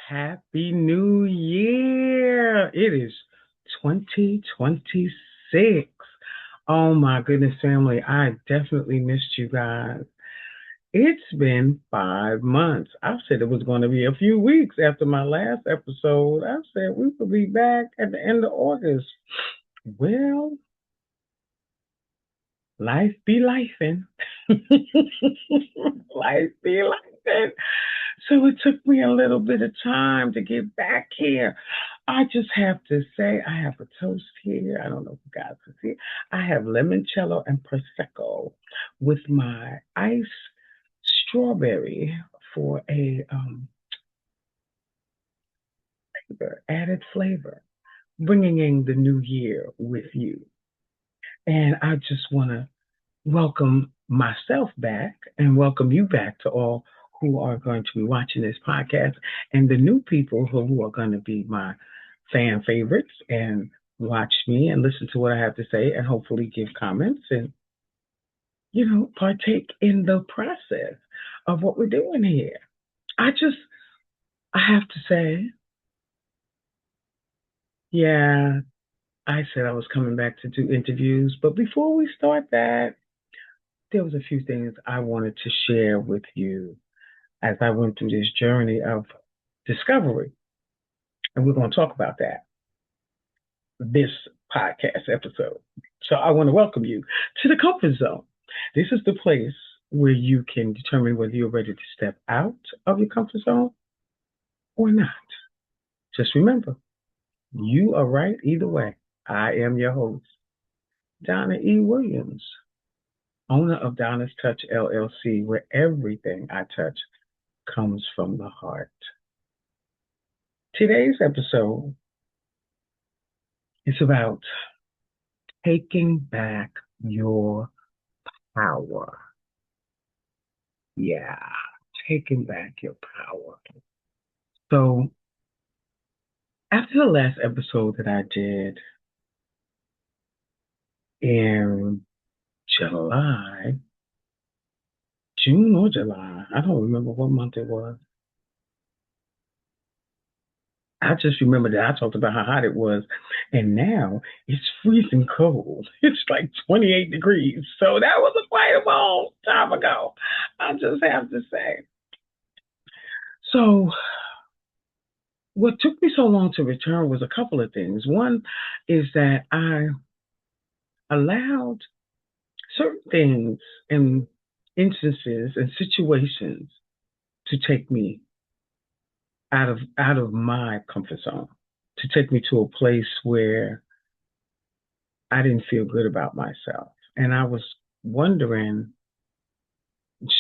Happy New Year. It is 2026. Oh my goodness, family. I definitely missed you guys. It's been 5 months. I said it was going to be a few weeks after my last episode. I said we would be back at the end of August. Well, life be lifing. Life be lifing. So it took me a little bit of time to get back here. I just have to say, I have a toast here. I don't know if you guys can see. I have limoncello and prosecco with my iced strawberry for a added flavor, bringing in the new year with you. And I just want to welcome myself back and welcome you back to all who are going to be watching this podcast and the new people who are going to be my fan favorites and watch me and listen to what I have to say and hopefully give comments and, partake in the process of what we're doing here. I have to say, yeah, I said I was coming back to do interviews, but before we start that, there was a few things I wanted to share with you as I went through this journey of discovery. And we're going to talk about that this podcast episode. So I want to welcome you to the comfort zone. This is the place where you can determine whether you're ready to step out of your comfort zone or not. Just remember, you are right either way. I am your host, Donna E. Williams, owner of Donna's Touch LLC, where everything I touch comes from the heart. Today's episode is about taking back your power. Yeah, taking back your power. So, after the last episode that I did in July, June or July, I don't remember what month it was. I just remember that I talked about how hot it was, and now it's freezing cold. It's like 28 degrees. So that was quite a long time ago. I just have to say. So, what took me so long to return was a couple of things. One is that I allowed certain things and instances and situations to take me out of my comfort zone, to take me to a place where I didn't feel good about myself. And I was wondering,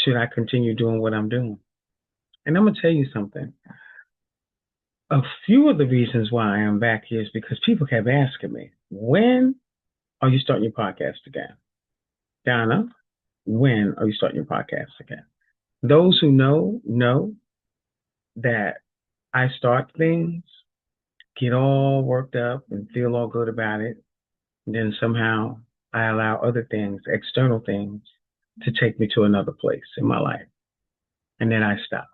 should I continue doing what I'm doing? And I'm going to tell you something. A few of the reasons why I am back here is because people kept asking me, when are you starting your podcast again? Donna, when are you starting your podcast again? Those who know that I start things, get all worked up and feel all good about it. And then somehow I allow other things, external things, to take me to another place in my life. And then I stop.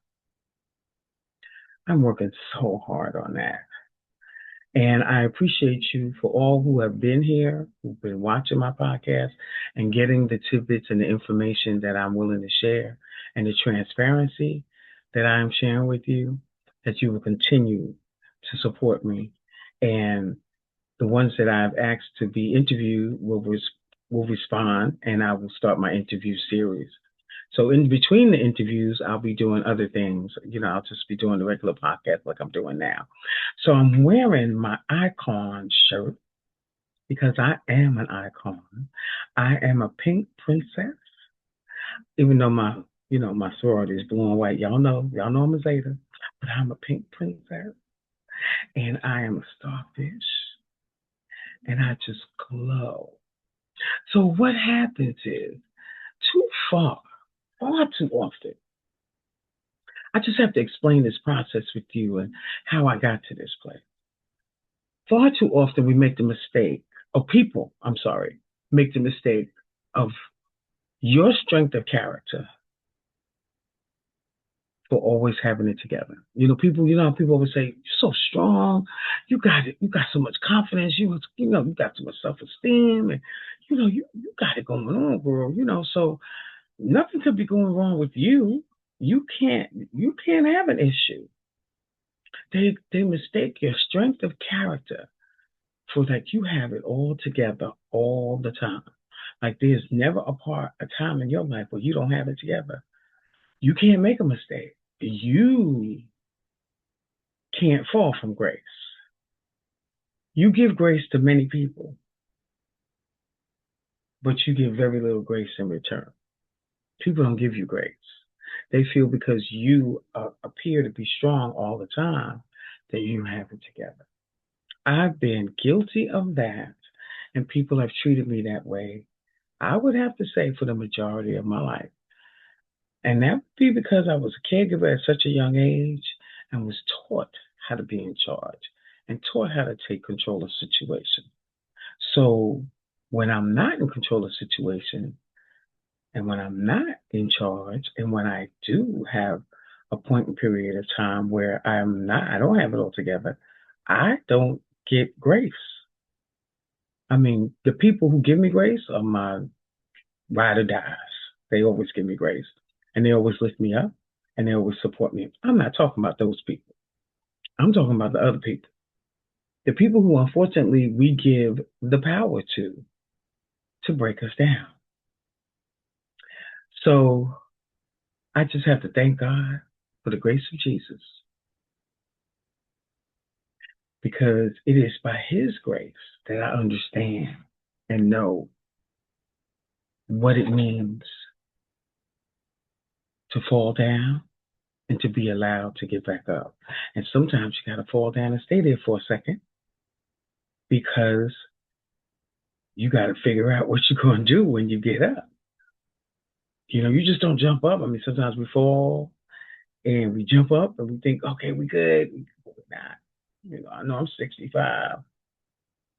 I'm working so hard on that. And I appreciate you for all who have been here, who've been watching my podcast and getting the tidbits and the information that I'm willing to share and the transparency that I'm sharing with you, that you will continue to support me. And the ones that I've asked to be interviewed will respond, and I will start my interview series. So in between the interviews, I'll be doing other things. I'll just be doing the regular podcast like I'm doing now. So I'm wearing my icon shirt because I am an icon. I am a pink princess, even though my sorority is blue and white. Y'all know I'm a Zeta, but I'm a pink princess, and I am a starfish, and I just glow. So what happens is, far too often, I just have to explain this process with you and how I got to this place. Far too often we make the mistake, or people, I'm sorry, make the mistake of your strength of character for always having it together. People, how people always say, you're so strong, you got it, you got so much confidence, you got so much self-esteem, and you got it going on, girl. So nothing could be going wrong with you. You can't have an issue. They mistake your strength of character for that you have it all together all the time. Like there's never a time in your life where you don't have it together. You can't make a mistake. You can't fall from grace. You give grace to many people, but you give very little grace in return. People don't give you grace. They feel because you appear to be strong all the time that you have it together. I've been guilty of that, and people have treated me that way, I would have to say, for the majority of my life. And that would be because I was a caregiver at such a young age and was taught how to be in charge and taught how to take control of situations. So when I'm not in control of situation, and when I'm not in charge, and when I do have a point and period of time where I don't have it all together, I don't get grace. I mean, the people who give me grace are my ride or dies. They always give me grace, and they always lift me up, and they always support me. I'm not talking about those people. I'm talking about the other people. The people who, unfortunately, we give the power to break us down. So I just have to thank God for the grace of Jesus, because it is by his grace that I understand and know what it means to fall down and to be allowed to get back up. And sometimes you got to fall down and stay there for a second, because you got to figure out what you're going to do when you get up. You just don't jump up. I mean, sometimes we fall and we jump up and we think, okay, we good. We're not. I know I'm 65. A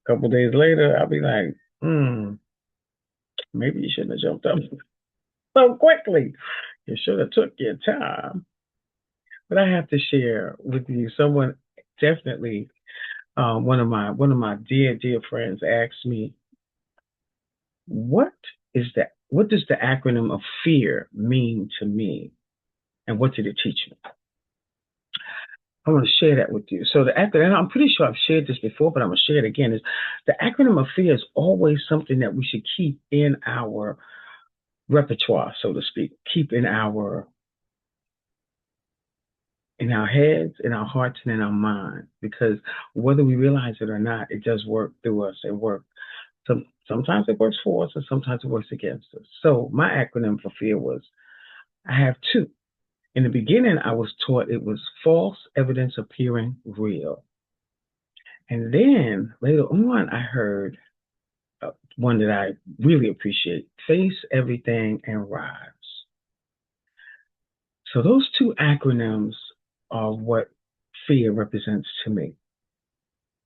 couple of days later, I'll be like, maybe you shouldn't have jumped up so quickly. You should have took your time. But I have to share with you, someone definitely, one of my dear friends asked me, what does the acronym of fear mean to me, and what did it teach me? I want to share that with you. So the acronym, I'm pretty sure I've shared this before, but I'm going to share it again, is the acronym of fear is always something that we should keep in our repertoire, so to speak, keep in our heads, in our hearts, and in our minds, because whether we realize it or not, it does work through us. It works. Sometimes it works for us, and sometimes it works against us. So my acronym for fear I have two. In the beginning, I was taught it was false evidence appearing real. And then later on, I heard one that I really appreciate: face everything and rise. So those two acronyms are what fear represents to me.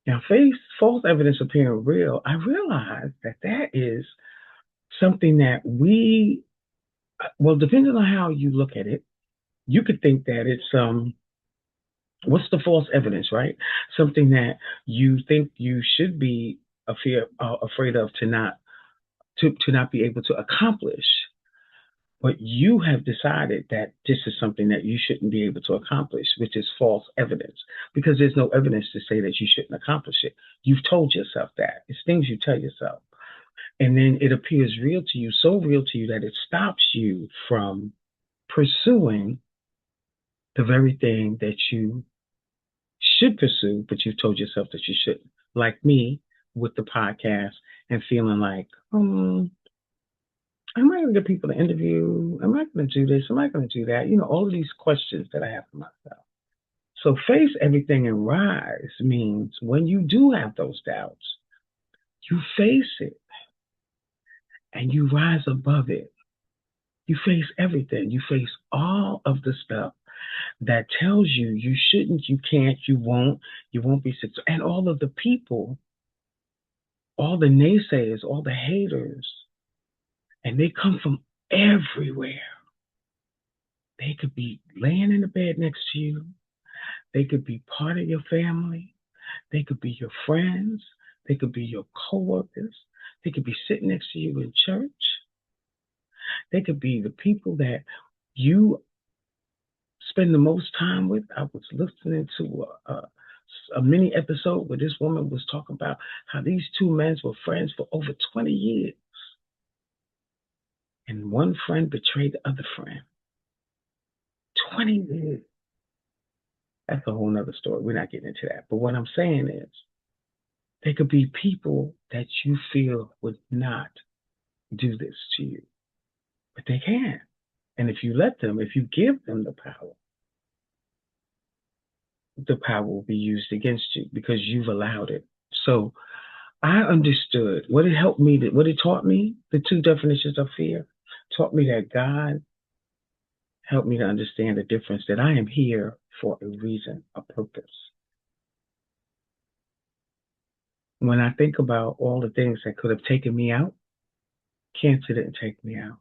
Now, false evidence appearing real, I realize that is something that depending on how you look at it, you could think that it's what's the false evidence, right? Something that you think you should be afraid of to not be able to accomplish, but you have decided that this is something that you shouldn't be able to accomplish, which is false evidence, because there's no evidence to say that you shouldn't accomplish it. You've told yourself that. It's things you tell yourself. And then it appears real to you, so real to you that it stops you from pursuing the very thing that you should pursue, but you've told yourself that you shouldn't. Like me with the podcast and feeling like, am I going to get people to interview? Am I going to do this? Am I going to do that? All of these questions that I have for myself. So face everything and rise means when you do have those doubts, you face it and you rise above it. You face everything. You face all of the stuff that tells you you shouldn't, you can't, you won't be successful. And all of the people, all the naysayers, all the haters, and they come from everywhere. They could be laying in the bed next to you. They could be part of your family. They could be your friends. They could be your coworkers. They could be sitting next to you in church. They could be the people that you spend the most time with. I was listening to a mini episode where this woman was talking about how these two men were friends for over 20 years. And one friend betrayed the other friend. 20 years. That's a whole nother story. We're not getting into that. But what I'm saying is, there could be people that you feel would not do this to you, but they can. And if you let them, if you give them the power will be used against you because you've allowed it. So I understood what it helped me, what it taught me, the two definitions of fear, taught me that God helped me to understand the difference, that I am here for a reason, a purpose. When I think about all the things that could have taken me out, cancer didn't take me out.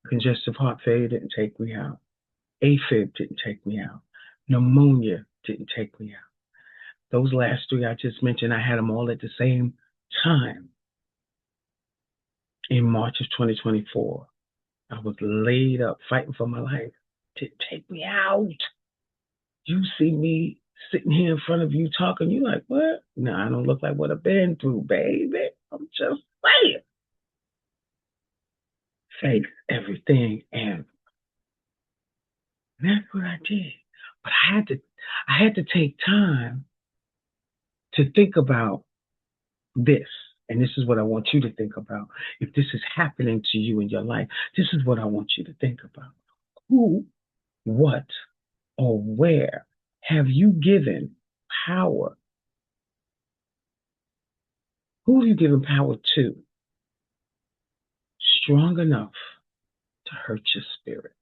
Congestive heart failure didn't take me out. AFib didn't take me out. Pneumonia didn't take me out. Those last three I just mentioned, I had them all at the same time. In March of 2024, I was laid up fighting for my life. Didn't take me out. You see me sitting here in front of you talking, you like, what? No, I don't look like what I've been through, baby. I'm just saying. Face everything, and that's what I did. But I had to take time to think about this. And this is what I want you to think about. If this is happening to you in your life, this is what I want you to think about. Who, what, or where have you given power? Who have you given power to strong enough to hurt your spirit?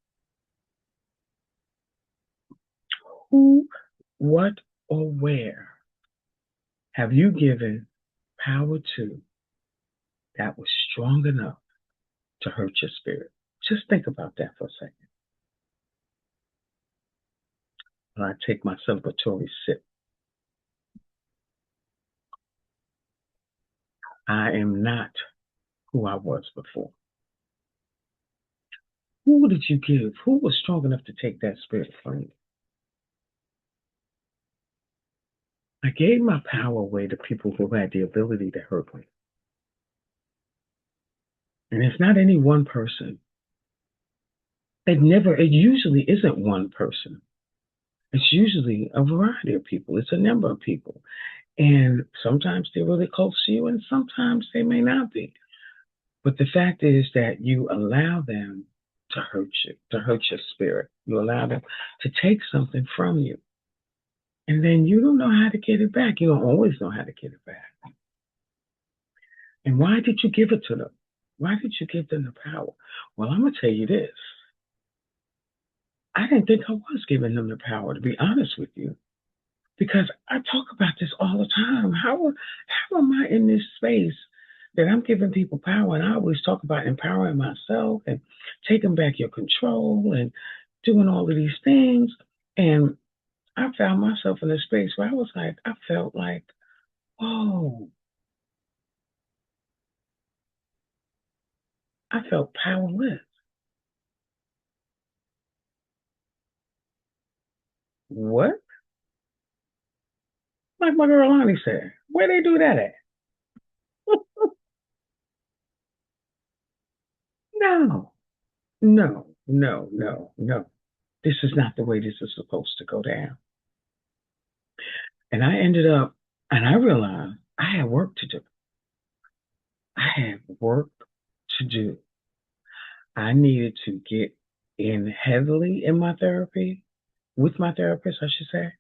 Who, what, or where have you given power to that was strong enough to hurt your spirit? Just think about that for a second. While I take my celebratory sip. I am not who I was before. Who did you give? Who was strong enough to take that spirit from you? I gave my power away to people who had the ability to hurt me. And it's not any one person. It usually isn't one person. It's usually a variety of people. It's a number of people. And sometimes they're really close to you and sometimes they may not be. But the fact is that you allow them to hurt you, to hurt your spirit. You allow them to take something from you. And then you don't know how to get it back. You don't always know how to get it back. And why did you give it to them? Why did you give them the power? Well, I'm going to tell you this. I didn't think I was giving them the power, to be honest with you, because I talk about this all the time. How am I in this space that I'm giving people power? And I always talk about empowering myself and taking back your control and doing all of these things. And I found myself in a space where I felt like, oh, I felt powerless. What? Like my girl Lonnie said, where they do that at? No, no, no, no, no. This is not the way this is supposed to go down. And I realized I had work to do. I had work to do. I needed to get in heavily in my therapy, with my therapist, I should say,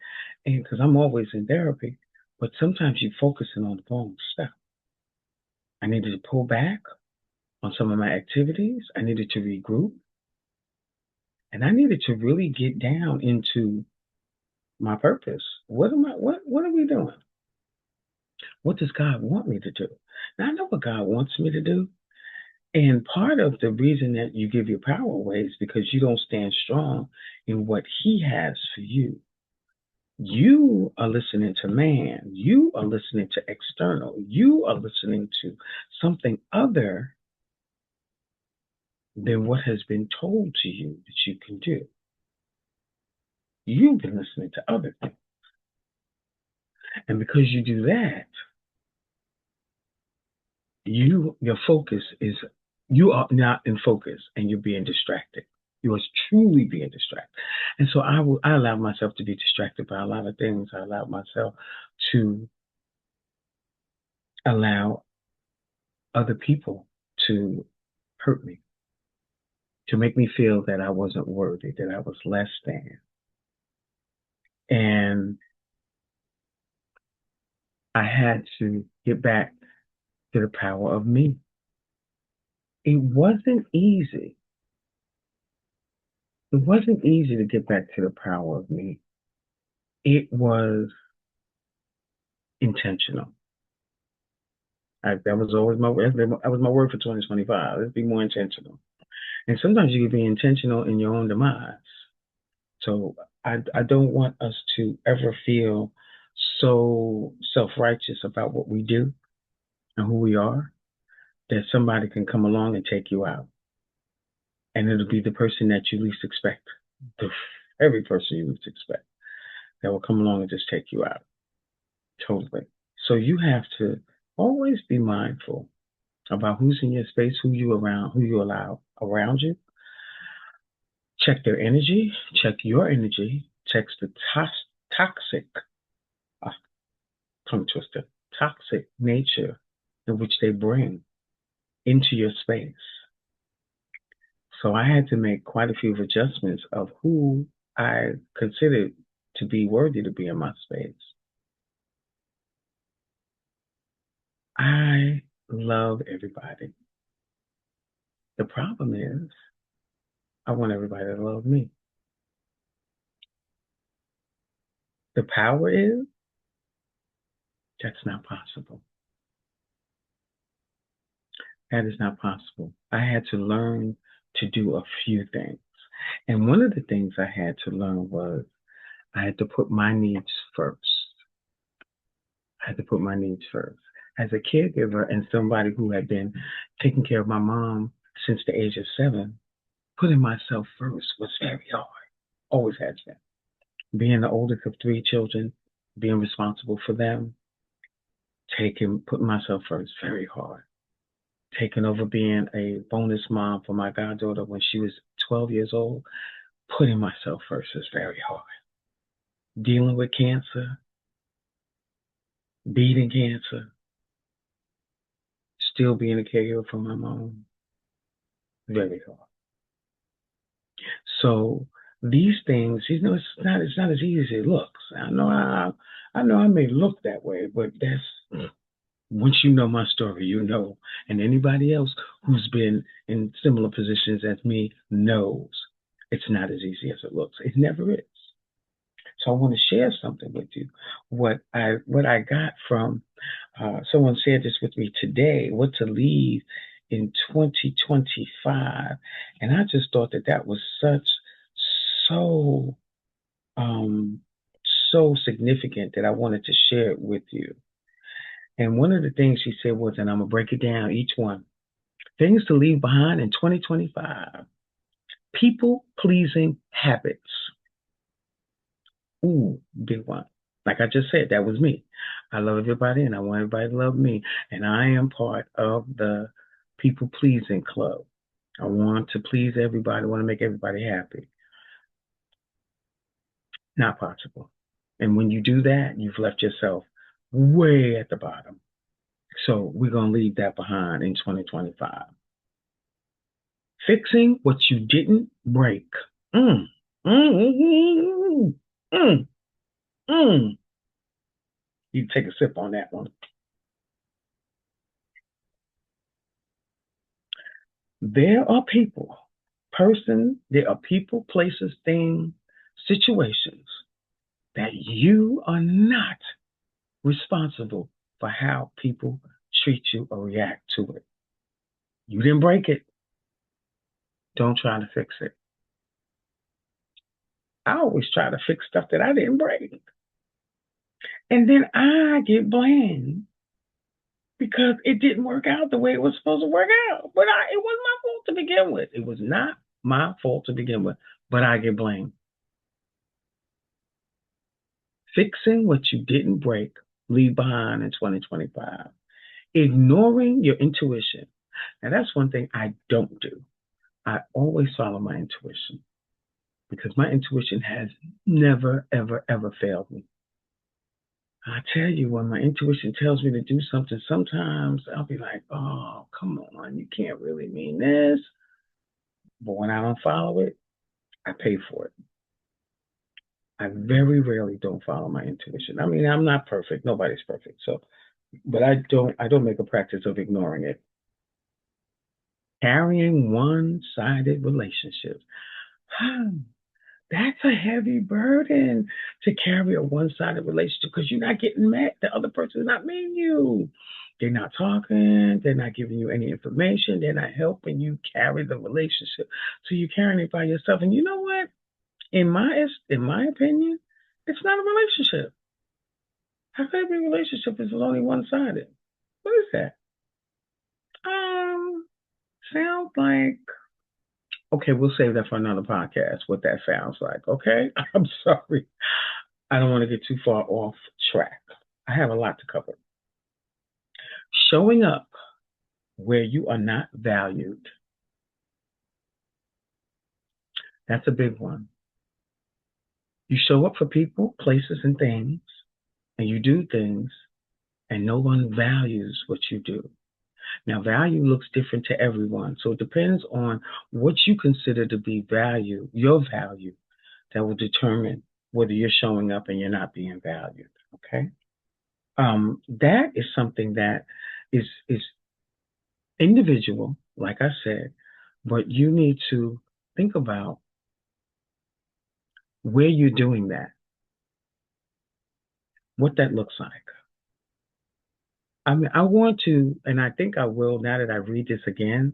and because I'm always in therapy, but sometimes you're focusing on the wrong stuff. I needed to pull back on some of my activities. I needed to regroup, and I needed to really get down into my purpose. What are we doing? What does God want me to do? Now I know what God wants me to do, And part of the reason that you give your power away is because you don't stand strong in what he has for you. You are listening to man. You are listening to external. You are listening to something other than what has been told to you that you can do. You've been listening to other things. And because you do that, your focus is, you are not in focus and you're being distracted. You are truly being distracted. And so I allow myself to be distracted by a lot of things. I allow myself to allow other people to hurt me, to make me feel that I wasn't worthy, that I was less than. And I had to get back to the power of me. It wasn't easy. It wasn't easy to get back to the power of me. It was intentional. That was always that was my word for 2025. Let's be more intentional. And sometimes you can be intentional in your own demise. So I don't want us to ever feel so self-righteous about what we do and who we are that somebody can come along and take you out. And it'll be the person that you least expect. Every person you least expect that will come along and just take you out. Totally. So you have to always be mindful about who's in your space, who you allow around you. Check their energy, check your energy, check the toxic, tongue twister, toxic nature in which they bring into your space. So I had to make quite a few adjustments of who I considered to be worthy to be in my space. I love everybody. The problem is, I want everybody to love me. The power is, that's not possible. That is not possible. I had to learn to do a few things. And one of the things I had to learn was I had to put my needs first. I had to put my needs first. As a caregiver and somebody who had been taking care of my mom since the age of 7, putting myself first was very hard. Always has been. Being the oldest of 3 children, being responsible for them, putting myself first, very hard. Taking over being a bonus mom for my goddaughter when she was 12 years old, putting myself first is very hard. Dealing with cancer, beating cancer, still being a caregiver for my mom, very hard. So these things, it's not as easy as it looks. I know I may look that way, but that's, once you know my story, you know, and anybody else who's been in similar positions as me knows it's not as easy as it looks. It never is. So I want to share something with you. What I got from someone shared this with me today. What to leave in 2025, and I just thought that was so so significant that I wanted to share it with you. And one of the things she said was, and I'm gonna break it down each one. Things to leave behind in 2025. People pleasing habits. Ooh, big one. Like I just said, that was me. I love everybody and I want everybody to love me. And I am part of the people pleasing club. I want to please everybody. I want to make everybody happy. Not possible. And when you do that, you've left yourself way at the bottom. So we're going to leave that behind in 2025. Fixing what you didn't break. Mm, mm, mm, mm, mm. You take a sip on that one. There are people, places, things, situations that you are not responsible for how people treat you or react to it. You didn't break it. Don't try to fix it. I always try to fix stuff that I didn't break. And then I get blamed because it didn't work out the way it was supposed to work out. But it wasn't my fault to begin with. It was not my fault to begin with, but I get blamed. Fixing what you didn't break, leave behind in 2025. Ignoring your intuition. Now, that's one thing I don't do. I always follow my intuition because my intuition has never, ever, ever failed me. I tell you, when my intuition tells me to do something, sometimes I'll be like, oh, come on, you can't really mean this. But when I don't follow it, I pay for it. I very rarely don't follow my intuition. I mean, I'm not perfect. Nobody's perfect. So, but I don't make a practice of ignoring it. Carrying one-sided relationships. That's a heavy burden to carry a one-sided relationship because you're not getting met. The other person's not meeting you. They're not talking. They're not giving you any information. They're not helping you carry the relationship. So you're carrying it by yourself. And you know what? In my opinion, it's not a relationship. How could it be a relationship if it's only one-sided? What is that? Sounds like, okay, we'll save that for another podcast, what that sounds like, okay? I'm sorry. I don't want to get too far off track. I have a lot to cover. Showing up where you are not valued. That's a big one. You show up for people, places, and things, and you do things, and no one values what you do. Now, value looks different to everyone. So it depends on what you consider to be value, your value, that will determine whether you're showing up and you're not being valued. Okay. That is something that is individual, like I said, but you need to think about where you're doing that, what that looks like. I mean, I want to, and I think I will now that I read this again,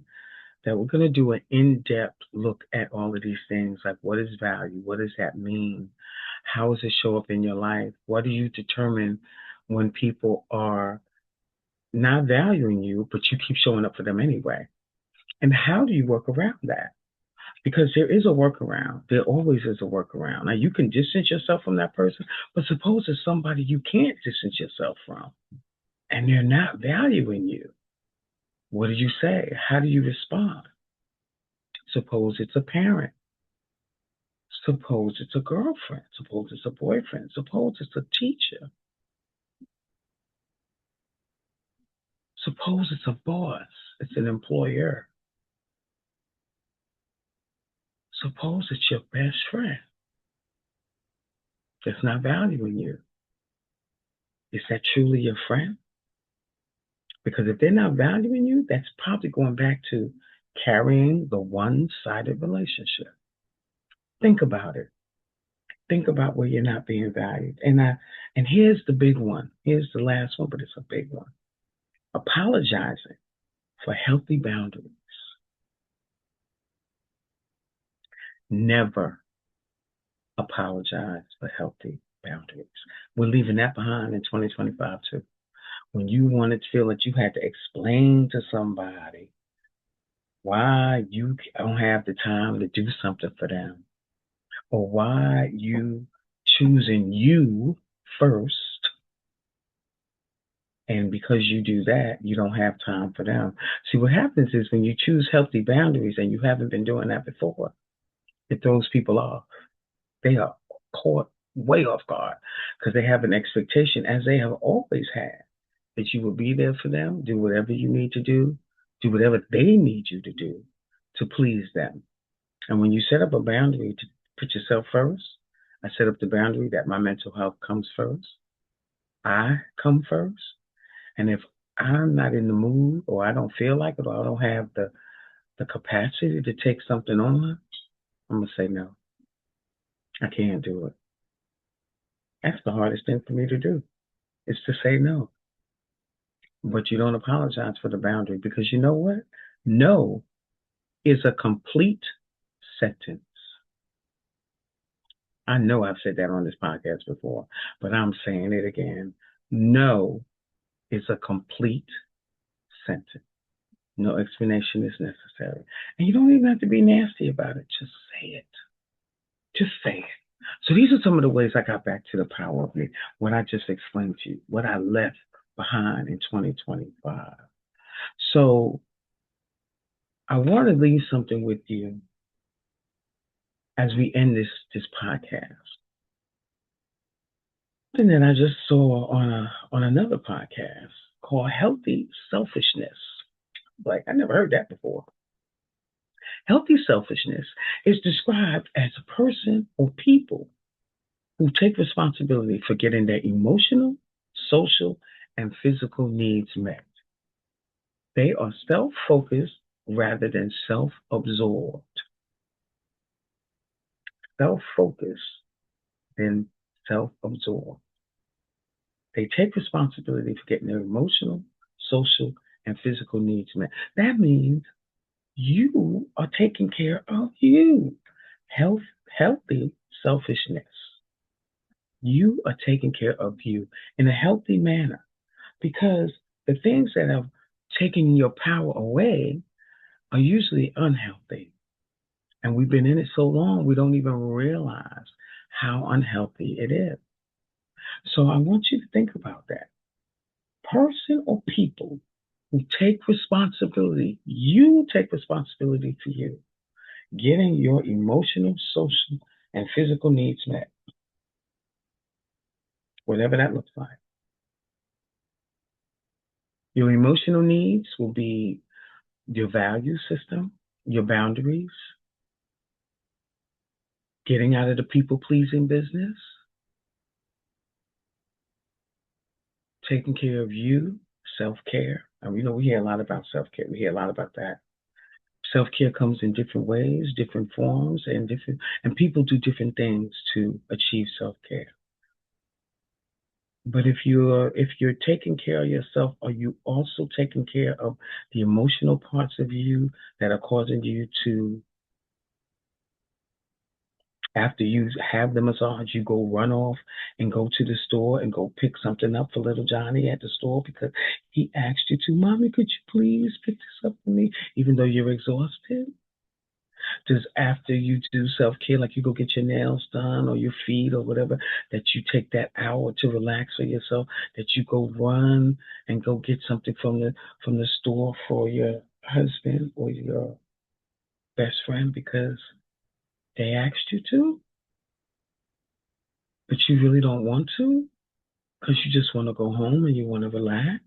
that we're going to do an in-depth look at all of these things, like what is value? What does that mean? How does it show up in your life? What do you determine when people are not valuing you, but you keep showing up for them anyway? And how do you work around that? Because there is a workaround. There always is a workaround. Now, you can distance yourself from that person, but suppose it's somebody you can't distance yourself from and they're not valuing you. What do you say? How do you respond? Suppose it's a parent. Suppose it's a girlfriend. Suppose it's a boyfriend. Suppose it's a teacher. Suppose it's a boss. It's an employer. Suppose it's your best friend that's not valuing you. Is that truly your friend? Because if they're not valuing you, that's probably going back to carrying the one-sided relationship. Think about it. Think about where you're not being valued. And here's the big one. Here's the last one, but it's a big one. Apologizing for healthy boundaries. Never apologize for healthy boundaries. We're leaving that behind in 2025 too. When you wanted to feel that you had to explain to somebody why you don't have the time to do something for them, or why you choosing you first, and because you do that, you don't have time for them. See, what happens is when you choose healthy boundaries and you haven't been doing that before, it throws people off. They are caught way off guard because they have an expectation, as they have always had, that you will be there for them, do whatever you need to do whatever they need you to do to please them. And when you set up a boundary to put yourself first, I set up the boundary that my mental health comes first. I come first. And if I'm not in the mood, or I don't feel like it, or I don't have the capacity to take something on, I'm going to say no. I can't do it. That's the hardest thing for me to do, is to say no. But you don't apologize for the boundary, because you know what? No is a complete sentence. I know I've said that on this podcast before, but I'm saying it again. No is a complete sentence. No explanation is necessary. And you don't even have to be nasty about it. Just say it. Just say it. So these are some of the ways I got back to the power of me, what I just explained to you, what I left behind in 2025. So I want to leave something with you as we end this podcast. Something that I just saw on another podcast called Healthy Selfishness. Like I never heard that before. Healthy selfishness is described as a person or people who take responsibility for getting their emotional, social, and physical needs met. They are self-focused rather than self-absorbed. Self-focused than self-absorbed. They take responsibility for getting their emotional, social, and physical needs met. That means you are taking care of you. Healthy selfishness. You are taking care of you in a healthy manner because the things that have taken your power away are usually unhealthy. And we've been in it so long, we don't even realize how unhealthy it is. So I want you to think about that. Person or people who take responsibility, you take responsibility for you, getting your emotional, social, and physical needs met, whatever that looks like. Your emotional needs will be your value system, your boundaries, getting out of the people pleasing business, taking care of you, self care. And we hear a lot about self care. We hear a lot about that. Self care comes in different ways, different forms, and people do different things to achieve self care. But if you're taking care of yourself, are you also taking care of the emotional parts of you that are causing you to, after you have the massage, you go run off and go to the store and go pick something up for little Johnny at the store because he asked you to, Mommy, could you please pick this up for me, even though you're exhausted? Does after you do self care, like you go get your nails done or your feet or whatever, that you take that hour to relax for yourself, that you go run and go get something from the store for your husband or your best friend because they asked you to, but you really don't want to because you just want to go home and you want to relax,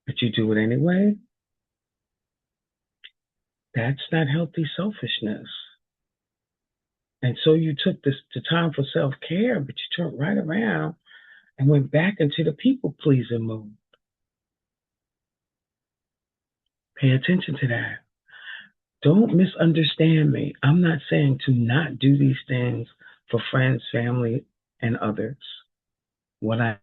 but you do it anyway? That's not healthy selfishness. And so you took the time for self care, but you turned right around and went back into the people pleasing mode. Pay attention to that. Don't misunderstand me. I'm not saying to not do these things for friends, family, and others. What I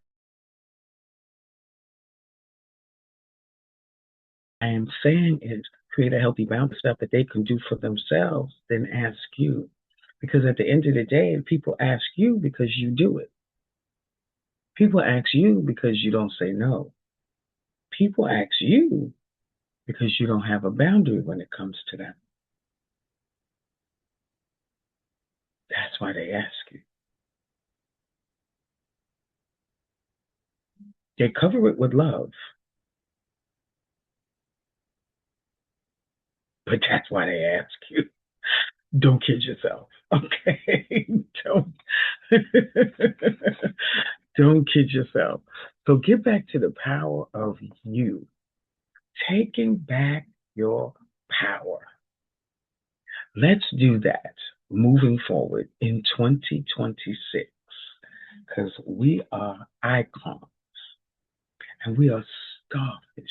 am saying is create a healthy boundary stuff that they can do for themselves, then ask you. Because at the end of the day, people ask you because you do it. People ask you because you don't say no. People ask you because you don't have a boundary when it comes to them. That's why they ask you. They cover it with love, but that's why they ask you. Don't kid yourself, okay? don't don't kid yourself. So get back to the power of you, taking back your power. Let's do that moving forward in 2026 because we are icons and we are starfish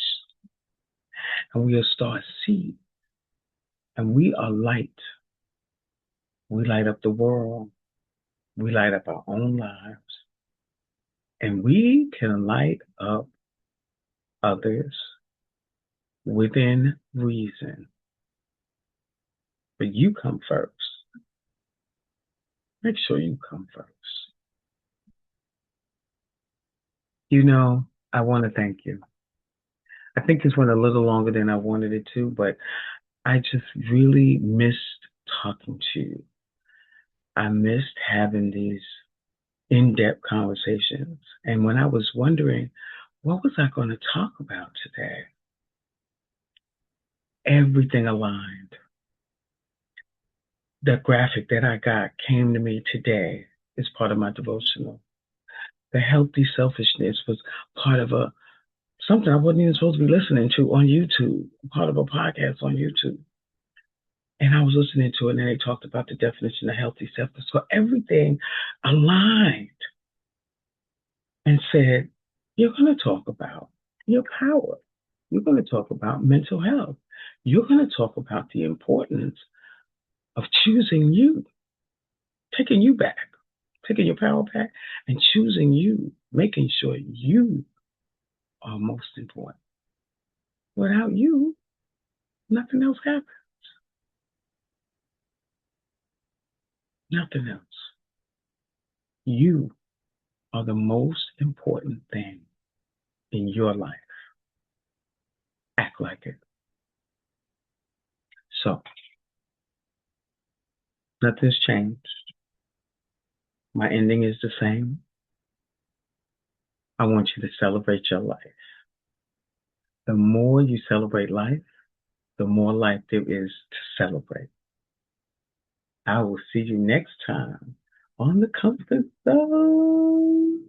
and we are star seed and we are light. We light up the world. We light up our own lives. And we can light up others within reason. But you come first. Make sure you come first. I want to thank you. I think this went a little longer than I wanted it to, but I just really missed talking to you. I missed having these in-depth conversations. And when I was wondering, what was I going to talk about today? Everything aligned. The graphic that I got came to me today as part of my devotional. The healthy selfishness was part of something I wasn't even supposed to be listening to on YouTube, part of a podcast on YouTube. And I was listening to it, and they talked about the definition of healthy selfishness. So everything aligned and said, you're going to talk about your power. You're going to talk about mental health. You're going to talk about the importance of choosing you, taking you back, taking your power back, and choosing you, making sure you are most important. Without you, nothing else happens. Nothing else. You are the most important thing in your life. Act like it. So, nothing's changed. My ending is the same. I want you to celebrate your life. The more you celebrate life, the more life there is to celebrate. I will see you next time on the Comfort Zone.